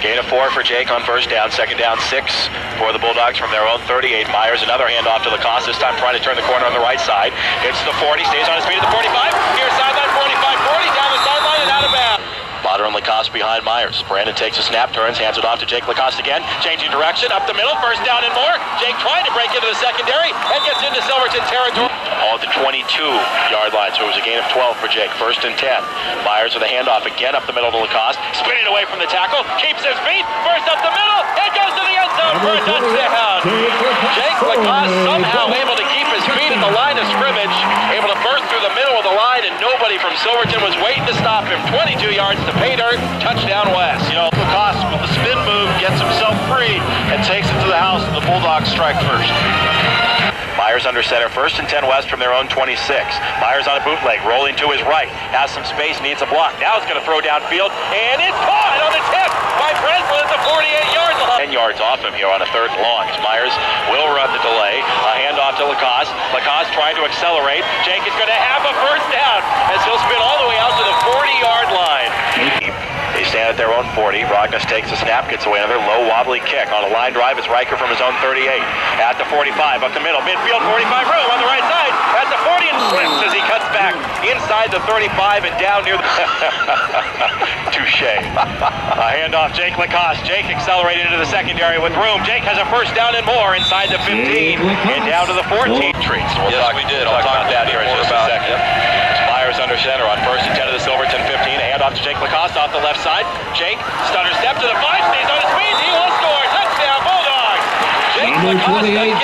Gain of 4 for Jake on first down. Second down, 6 for the Bulldogs from their own 38. Myers, another handoff to Lacoste, this time trying to turn the corner on the right side. Hits the 40, stays on his feet at the 45. Here, sideline 45, 40, down the sideline and out of bounds. Potter and Lacoste behind Myers. Brandon takes a snap, turns, hands it off to Jake Lacoste again. Changing direction, up the middle, first down and more. Jake trying to break into the secondary and gets into Silverton territory. All at the 22-yard line, so it was a gain of 12 for Jake. First and 10. Myers with a handoff again up the middle to Lacoste. Spinning away from the tackle, keeps his feet, first up the middle, and goes to the end zone for a touchdown. Jake Lacoste somehow able to keep his feet at the line of scrimmage, able to burst through the middle of the line, and nobody from Silverton was waiting to stop him. 22 yards to pay dirt, touchdown West. You know, Lacoste with the spin move gets himself free and takes it to the house, and the Bulldogs strike first. Myers under center, first and 10 West from their own 26. Myers on a bootleg, rolling to his right, has some space, needs a block. Now he's going to throw downfield, and it's caught on the tip by Breslin at the 48-yard line. 10 yards off him here on a third and long. Myers will run the delay, a handoff to Lacoste. Lacoste trying to accelerate. Jake is going to have a first down as he'll spin all the way out to the 40-yard line. They stand at their own 40. Rognus takes a snap, gets away another low wobbly kick. On a line drive, it's Riker from his own 38. At the 45, up the middle, midfield, 45 room on the right side. At the 40 and slips as he cuts back inside the 35 and down near the... Touche. A handoff, Jake Lacoste. Jake accelerated into the secondary with room. Jake has a first down and more inside the 15 and down to the 14. Treats. We did. I'll talk about that here in just a second. Yep. Myers under center on first and 10 of the Silverton 15. A handoff to Jake Lacoste off the left side. Jake, stutter step to the 5, stays on his feet. He will score. Touchdown, Bulldogs. Jake Lacoste again,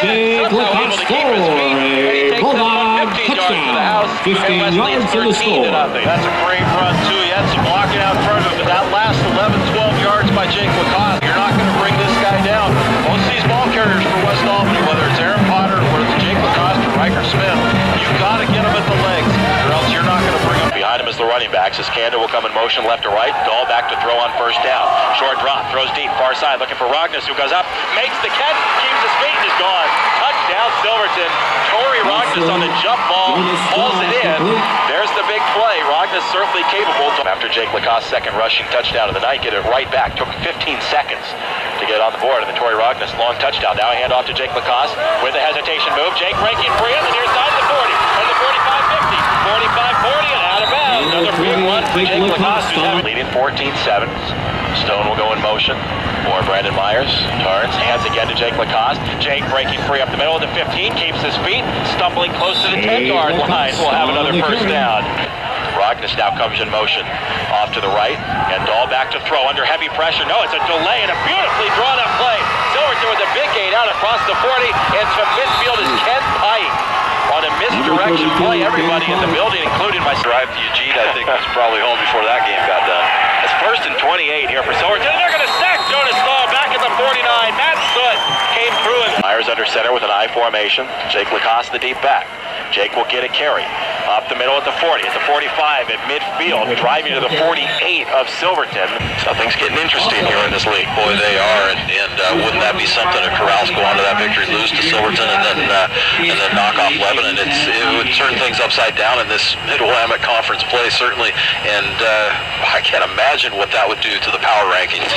somehow able to keep his feet. And he takes that 15 yards to the house. 15 yards to the score. That's a great run, too. He had some blocking out in front of him, but that last 11, 12 yards by Jake Lacoste, you're not going to bring this guy down. Most of these ball carriers for West Albany, whether it's Aaron Potter or whether it's Jake Lacoste or Riker Smith, you've got to get them at the legs, or else you're not going to bring them. Behind him is the running backs. As Kanda will come in motion left to right. Dahl back to throw on first down. Short drop, throws deep, far side, looking for Rognus, who goes up, makes the catch, keeps his feet, and is gone. Touchdown, Silverton. Torrey Rognus on the jump ball, pulls it in. There's the big play. Rognus certainly capable. After Jake Lacoste's second rushing touchdown of the night, get it right back. Took 15 seconds to get on the board, and the Torrey Rognus long touchdown. Now a handoff to Jake Lacoste with a hesitation move. Jake breaking free on the near side of the 40, and the 45-50, 45-40, and out of bounds. Another big one for Jake Lacoste, who's having leading 14-7. Stone will go in motion for Brandon Myers. Turns, hands again to Jake Lacoste. Jake breaking free up the middle of the 15, keeps his feet, stumbling close to the 10-yard line. We'll have another first down. Rognus now comes in motion off to the right, and Dahl back to throw under heavy pressure. No, it's a delay and a beautifully drawn up play. Silverton with a big gain out across the 40, and to midfield is Ken Pike. On a misdirection play, everybody in the building, including my drive to Eugene, I think was probably home before that game got done. It's first and 28 here for Silverton, and they're going to sack Jonas Dahl back at the 49. Matt Soot came through. Myers under center with an I formation. Jake Lacoste the deep back. Jake will get a carry. Up the middle at the 40, at the 45, at midfield, driving to the 48 of Silverton. Something's getting interesting here in this league. Boy, they are, and wouldn't that be something if Corrals go on to that victory, lose to Silverton, and then knock off Lebanon? It would turn things upside down in this Mid-Willamette Conference play, certainly, and I can't imagine what that would do to the power rankings.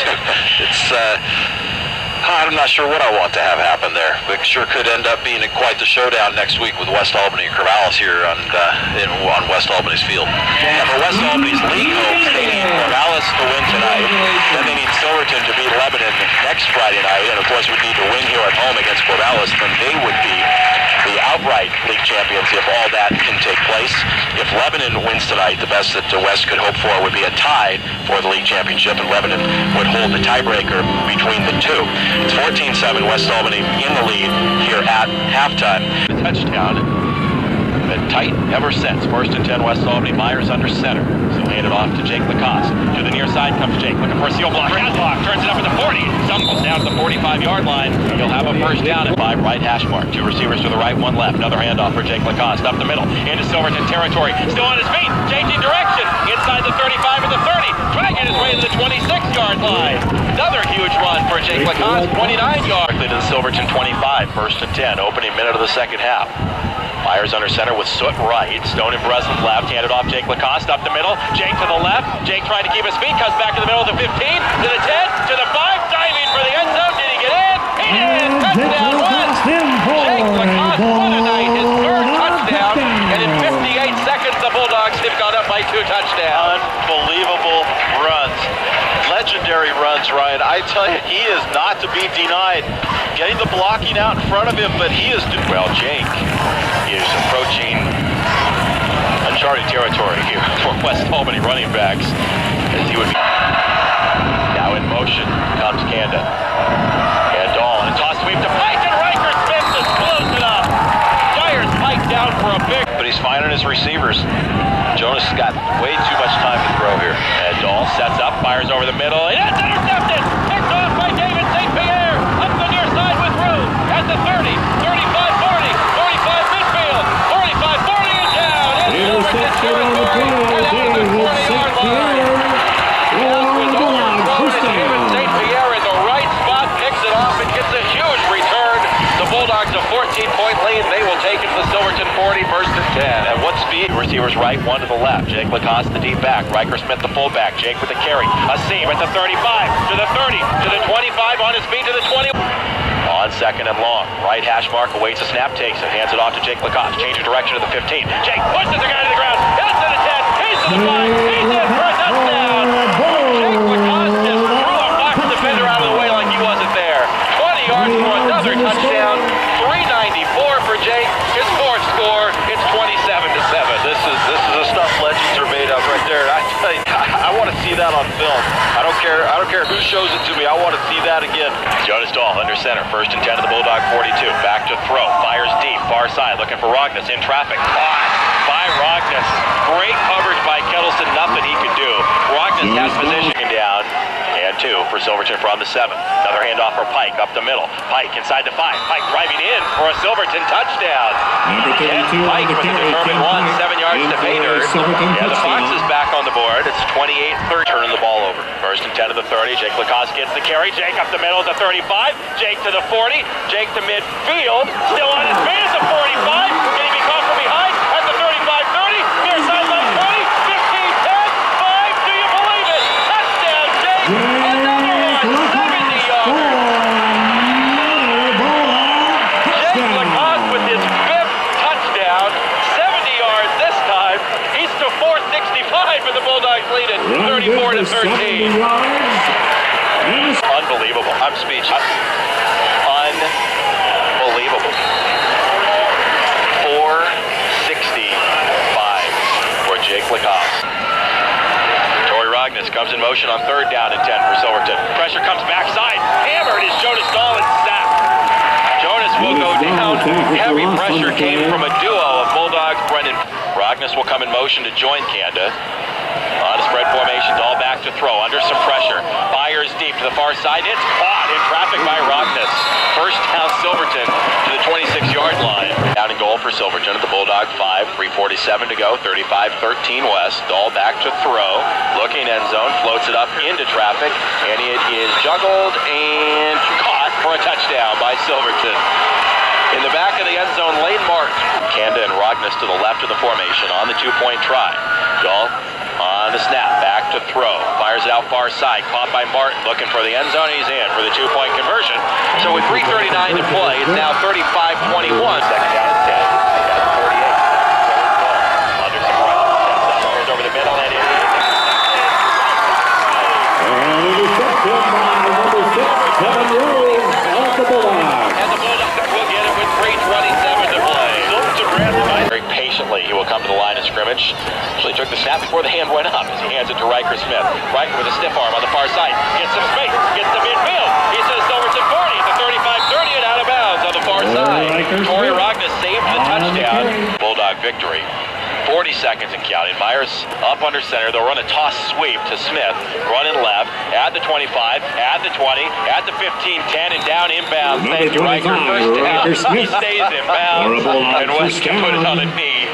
I'm not sure what I want to have happen there. It sure could end up being quite the showdown next week with West Albany and Corvallis here on West Albany's field. And for West Albany's league hopes, they need Corvallis to win tonight. Then they need Silverton to beat Lebanon next Friday night. And of course, would need to win here at home against Corvallis. Then they would be the outright league champions if all that can take place. If Lebanon wins tonight, the best that the West could hope for would be a tie for the league championship, and Lebanon would hold the tiebreaker between the two. It's 14-7, West Albany in the lead here at halftime. The touchdown. Been tight ever since. First and 10, West Albany. Myers under center. So hand it off to Jake Lacoste. To the near side comes Jake, looking for a seal block. Haslock turns it up at the 40. Stumbles down to the 45-yard line. He'll have a first down at 5 right hash mark. Two receivers to the right, one left. Another handoff for Jake Lacoste. Up the middle, into Silverton territory. Still on his feet, changing direction. Inside the 35 and the 30. Dragging his way to the 26-yard line. Another huge run for Jake Lacoste. 29 yards to the Silverton 25. First and 10, opening minute of the second half. Myers under center with Soot right. Stone and Breslin left. Handed off Jake Lacoste up the middle. Jake to the left. Jake trying to keep his feet. Cuts back to the middle of the 15. To the 10. To the Bulldogs, Ryan. I tell you, he is not to be denied. Getting the blocking out in front of him, but he is... Well, Jake is approaching uncharted territory here for West Albany running backs, as he would be. Now in motion comes Kanda. And Dahl, and a toss sweep to Pike, and Riker Smith just blows it up. Fires Pike down for a big... But he's finding his receivers. Jonas has got way too much time to throw here. And Dahl sets up, fires over the middle, and it's intercepted! Picked off by David St. Pierre! Up the near side with Rue at the 30, 35, 40, 45 midfield, 45, 40 and down! Interception on the play, David St. Pierre. David St. Pierre in the right spot, picks it off and gets a huge return. The Bulldogs a 14-point lead. They will take it to the Silverton 40, first and 10. At what speed? Receivers right, one to the left. Jake Lacoste, the deep back. Riker Smith, the fullback. Jake with the carry. A seam at the 35, to the 30, to the 25, on his feet to the 20. On second and long. Right hash mark, awaits a snap, takes it, hands it off to Jake Lacoste. Changes direction to the 15. Jake pushes the guy to the ground. Hits to the 10. He's to the 5. He's in for a touchdown. Jake Lacoste just threw a box defender out of the way like he wasn't there. 20 yards for another touchdown. 394 for Jake. His fourth score. It's 27-7. This is the stuff legends are made of right there. I tell you, I want to see that on film. I don't care who shows it to me. I want to see that again. Jonas Dahl under center. First and 10 to the Bulldog 42. Back to throw. Fires deep. Far side. Looking for Rognus in traffic. Caught by Rognus. Great coverage by Kettleson. Nothing he could do. Rognus has position down. And 2 for Silverton from the 7. Another handoff for Pike up the middle. Pike inside the 5. Pike driving in for a Silverton touchdown. Number 32 Pike on the with a carry, determined 1, 7 yards to Vader. And the Fox is back on the board. It's 28-30. Turning the ball over. First and 10 to the 30. Jake Lacoste gets the carry. Jake up the middle at the 35. Jake to the 40. Jake to midfield. Still on his feet at the 45. Can he be caught from behind? At the 35-30. Near sideline 20. 15, 10, 5. Do you believe it? Touchdown, Jake. Another one. 70 yards. Jake Lacoste with his 5th touchdown. 70 yards this time. He's to 465 for the Bulldogs lead it. 34-13. Unbelievable. I'm speechless. Unbelievable. 465 for Jake Lacoste. Torrey Rognus comes in motion on third down and 10 for Silverton. Pressure comes backside. Hammered is Jonas Dahl and sacked. Jonas will go down. Heavy pressure came from a duo of Bulldogs. Brendan Rognus will come in motion to join Kanda. On a spread formation, Dahl back to throw, under some pressure. Fires deep to the far side. It's caught in traffic by Rognus. First down Silverton to the 26-yard line. Down and goal for Silverton at the Bulldog 5, 3:47 to go, 35-13 West. Dahl back to throw, looking end zone, floats it up into traffic, and it is juggled and caught for a touchdown by Silverton. In the back of the end zone, Lane Martin. Kanda and Rognus to the left of the formation on the 2-point try. Dahl on the snap, back to throw. Fires it out far side, caught by Martin, looking for the end zone. He's in for the 2-point conversion. So with 3:39 to play, it's now 35-21. Second down and 10. At the 48. Under some pressure. Steps up, goes over the middle, and it is intercepted by number 6, Kevin Rose of the Bulldogs. And the Bulldogs will get it with 3:27 to play. Silverton ran very patiently. He will come to the line of scrimmage. Actually took the snap before the hand went up as he hands it to Riker Smith. Riker with a stiff arm on the far side. Gets some space. Gets the midfield. He's to the Silverton 40. The 35-30 and out of bounds on the far side. Torrey Rognus saved the touchdown. Bulldog victory. 40 seconds and counting. Myers up under center. They'll run a toss sweep to Smith. Running left. At the 25. At the 20. At the 15. 10 and down inbounds. Thank you, Riker. First down. He stays inbounds. And West can put it on a knee.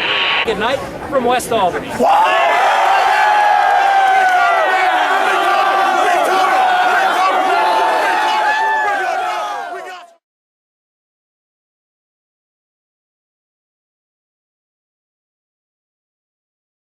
Good night from West Albany. Wow!